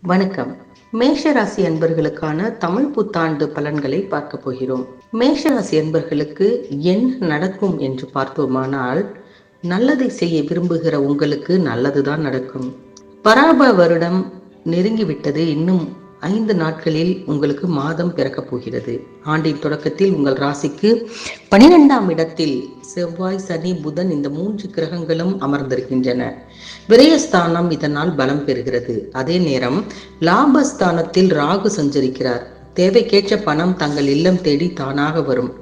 வணக்கம். மேஷராசி அன்பர்களுக்கான தமிழ் புத்தாண்டு பலன்களை பார்க்க போகிறோம். மேஷராசி அன்பர்களுக்கு என்ன நடக்கும் என்று பார்த்தோமானால், நல்லதை செய்ய விரும்புகிற உங்களுக்கு நல்லதுதான் நடக்கும். பராப வருடம் நெருங்கிவிட்டது. இன்னும் 5 நாட்களில் உங்களுக்கு மாதம் பிறக்கப் போகிறது. ஆண்டின் தொடக்கத்தில் உங்கள் ராசிக்கு 12ஆம் இடத்தில் செவ்வாய், சனி, புதன் இந்த 3 கிரகங்களும் அமர்ந்திருக்கின்றன. விரயஸ்தானம் இதனால் பலம் பெறுகிறது. அதே நேரம் லாபஸ்தானத்தில் ராகு சஞ்சரிக்கிறார். தேவைக்கேற்ற பணம் தங்கள் இல்லம் தேடி தானாக வரும்.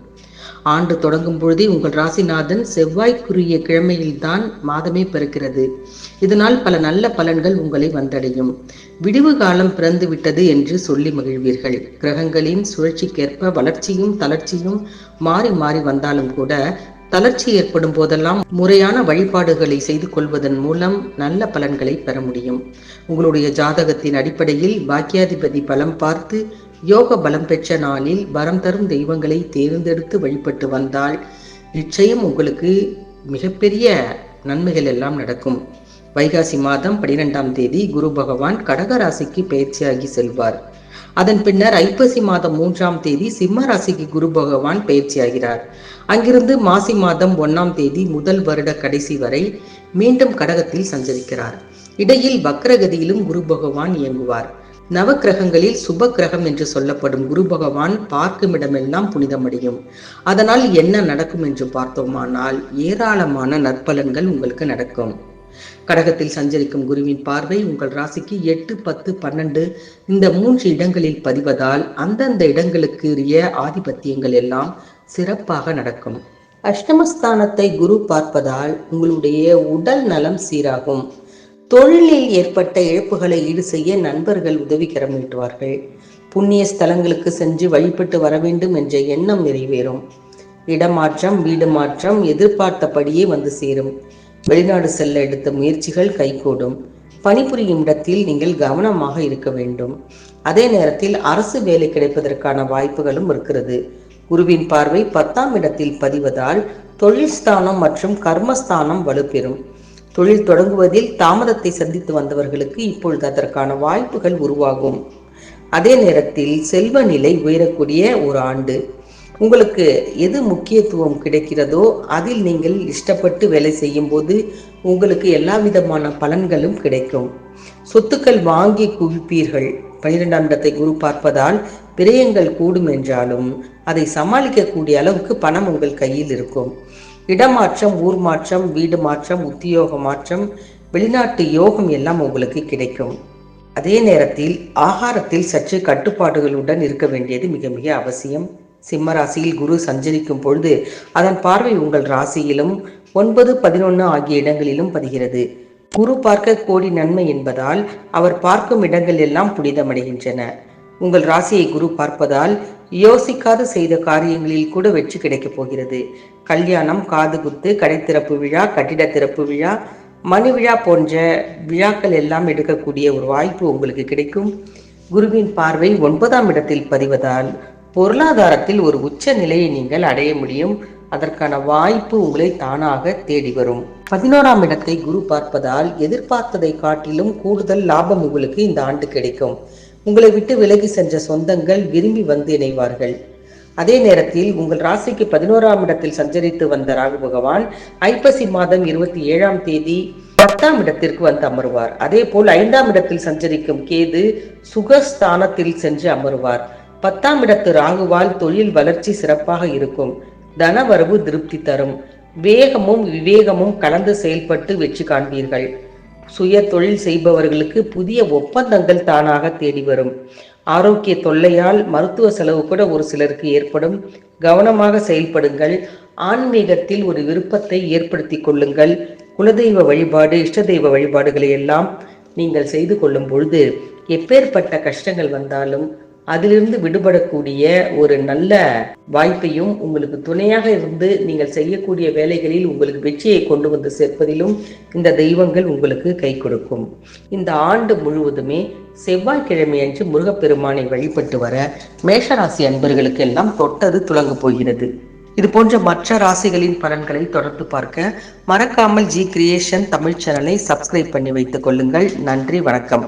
ஆண்டு தொடங்கும் பொழுதே உங்கள் ராசிநாதன் செவ்வாய்க்குரிய கிழமையில்தான் மாதமே பிறக்கிறது. இதனால் பல நல்ல பலன்கள் உங்களை வந்தடையும். விடிவு காலம் பிறந்து விட்டது என்று சொல்லி மகிழ்வீர்கள். கிரகங்களின் சுழற்சிக்கேற்ப வளர்ச்சியும் தளர்ச்சியும் மாறி மாறி வந்தாலும் கூட, தளர்ச்சி ஏற்படும் போதெல்லாம் முறையான வழிபாடுகளை செய்து கொள்வதன் மூலம் நல்ல பலன்களை பெற முடியும். உங்களுடைய ஜாதகத்தின் அடிப்படையில் பாக்கியாதிபதி பலம் பார்த்து யோக பலம் பெற்ற நாளில் வரம் தரும் தெய்வங்களை தேர்ந்தெடுத்து வழிபட்டு வந்தால் நிச்சயம் உங்களுக்கு மிகப்பெரிய நன்மைகள் எல்லாம் நடக்கும். வைகாசி மாதம் 12ஆம் தேதி குரு பகவான் கடக ராசிக்கு பயிற்சியாகி செல்வார். அதன் பின்னர் ஐப்பசி மாதம் 3ஆம் தேதி சிம்ம ராசிக்கு குரு பகவான் பயிற்சியாகிறார். அங்கிருந்து மாசி மாதம் 1ஆம் தேதி முதல் வருட கடைசி வரை மீண்டும் கடகத்தில் சஞ்சரிக்கிறார். இடையில் வக்ரகதியிலும் குரு பகவான் இயங்குவார். நவ கிரகங்களில் சுப கிரகம் என்று சொல்லப்படும் குரு பகவான் பார்க்கும் இடமெல்லாம் புனிதமடையும். அதனால் என்ன நடக்கும் என்று பார்த்தோமானால், ஏராளமான நற்பலன்கள் உங்களுக்கு நடக்கும். கடகத்தில் சஞ்சரிக்கும் குருவின் பார்வை உங்கள் ராசிக்கு 8, 10, 12 இந்த 3 இடங்களில் பதிவதால் அந்தந்த இடங்களுக்கு உரிய ஆதிபத்தியங்கள் எல்லாம் சிறப்பாக நடக்கும். அஷ்டமஸ்தானத்தை குரு பார்ப்பதால் உங்களுடைய உடல் நலம் சீராகும். தொழிலில் ஏற்பட்ட இழப்புகளை ஈடு செய்ய நண்பர்கள் உதவிக்கரம் நீட்டுவார்கள். புண்ணிய ஸ்தலங்களுக்கு சென்று வழிபட்டு வர வேண்டும் என்ற எண்ணம் நிறைவேறும். இடமாற்றம், வீடு மாற்றம் எதிர்பார்த்தபடியே வந்து சேரும். வெளிநாடு செல்ல எடுத்த முயற்சிகள் கைகூடும். பணிபுரியும் இடத்தில் நீங்கள் கவனமாக இருக்க வேண்டும். அதே நேரத்தில் அரசு வேலை கிடைப்பதற்கான வாய்ப்புகளும் இருக்கிறது. குருவின் பார்வை 10ஆம் இடத்தில் பதிவதால் தொழில் ஸ்தானம் மற்றும் கர்மஸ்தானம் வலுப்பெறும். தொழில் தொடங்குவதில் தாமதத்தை சந்தித்து வந்தவர்களுக்கு இப்பொழுது அதற்கான வாய்ப்புகள் உருவாகும். அதே நேரத்தில் செல்வ நிலை உயரக்கூடிய ஒரு ஆண்டு. உங்களுக்கு எது முக்கியத்துவம் கிடைக்கிறதோ அதில் நீங்கள் இஷ்டப்பட்டு வேலை செய்யும் போது உங்களுக்கு எல்லா விதமான பலன்களும் கிடைக்கும். சொத்துக்கள் வாங்கி குவிப்பீர்கள். 12ஆம் இடத்தை குரு பார்ப்பதால் விரயங்கள் கூடும் என்றாலும் அதை சமாளிக்கக்கூடிய அளவுக்கு பணம் உங்கள் கையில் இருக்கும். இடமாற்றம், ஊர் மாற்றம், வீடு மாற்றம், உத்தியோக மாற்றம், வெளிநாட்டு யோகம் எல்லாம் உங்களுக்கு கிடைக்கும். அதே நேரத்தில் ஆகாரத்தில் சற்று கட்டுப்பாடுகளுடன் இருக்க வேண்டியது மிக மிக அவசியம். சிம்ம ராசியில் குரு சஞ்சரிக்கும் பொழுது அதன் பார்வை உங்கள் ராசியிலும் 9, 11 ஆகிய இடங்களிலும் பதிகிறது. குரு பார்க்க கோடி நன்மை என்பதால் அவர் பார்க்கும் இடங்கள் எல்லாம் புனிதமடைகின்றன. உங்கள் ராசியை குரு பார்ப்பதால் யோசிக்காது செய்த காரியங்களில் கூட வெற்றி கிடைக்கப் போகிறது. கல்யாணம், காது குத்து, கடை திறப்பு விழா, கட்டிட திறப்பு விழா, மணி விழா போன்ற விழாக்கள் எல்லாம் எடுக்கக்கூடிய ஒரு வாய்ப்பு உங்களுக்கு கிடைக்கும். குருவின் பார்வை 9ஆம் இடத்தில் பதிவதால் பொருளாதாரத்தில் ஒரு உச்ச நிலையை நீங்கள் அடைய முடியும். அதற்கான வாய்ப்பு உங்களை தானாக தேடி வரும். 11ஆம் இடத்தை குரு பார்ப்பதால் எதிர்பார்த்ததை காட்டிலும் கூடுதல் லாபம் உங்களுக்கு இந்த ஆண்டு கிடைக்கும். உங்களை விட்டு விலகி சென்ற சொந்தங்கள் விரும்பி வந்து இணைவார்கள். அதே நேரத்தில் உங்கள் ராசிக்கு 11ஆம் இடத்தில் சஞ்சரித்து வந்த ராகு பகவான் ஐப்பசி மாதம் 27ஆம் தேதி 10ஆம் இடத்திற்கு வந்து அமருவார். அதே போல் 5ஆம் இடத்தில் சஞ்சரிக்கும் கேது சுகஸ்தானத்தில் சென்று அமருவார். 10ஆம் இடத்து ராகுவால் தொழில் வளர்ச்சி சிறப்பாக இருக்கும். தனவரவு திருப்தி தரும். வேகமும் விவேகமும் கலந்து செயல்பட்டு வெற்றி காண்பீர்கள். சுய தொழில் செய்பவர்களுக்கு புதிய ஒப்பந்தங்கள் தானாக தேடி வரும். ஆரோக்கிய தொல்லையால் மருத்துவ செலவு கூட ஒரு சிலருக்கு ஏற்படும். கவனமாக செயல்படுங்கள். ஆன்மீகத்தில் ஒரு விருப்பத்தை ஏற்படுத்தி கொள்ளுங்கள். குலதெய்வ வழிபாடு, இஷ்ட தெய்வ வழிபாடுகளை எல்லாம் நீங்கள் செய்து கொள்ளும் பொழுது எப்பேற்பட்ட கஷ்டங்கள் வந்தாலும் அதிலிருந்து விடுபடக்கூடிய ஒரு நல்ல வாய்ப்பையும் உங்களுக்கு துணையாக இருந்து நீங்கள் செய்யக்கூடிய வேலைகளில் உங்களுக்கு வெற்றியை கொண்டு வந்து சேர்ப்பதிலும் இந்த தெய்வங்கள் உங்களுக்கு கை கொடுக்கும். இந்த ஆண்டு முழுவதுமே செவ்வாய்க்கிழமை அன்று முருகப்பெருமானை வழிபட்டு வர மேஷராசி அன்பர்களுக்கு எல்லாம் தொட்டது துலங்க போகிறது. இது போன்ற மற்ற ராசிகளின் பலன்களை தொடர்ந்து பார்க்க மறக்காமல் ஜி கிரியேஷன் தமிழ் சேனலை சப்ஸ்கிரைப் பண்ணி வைத்துக் கொள்ளுங்கள். நன்றி, வணக்கம்.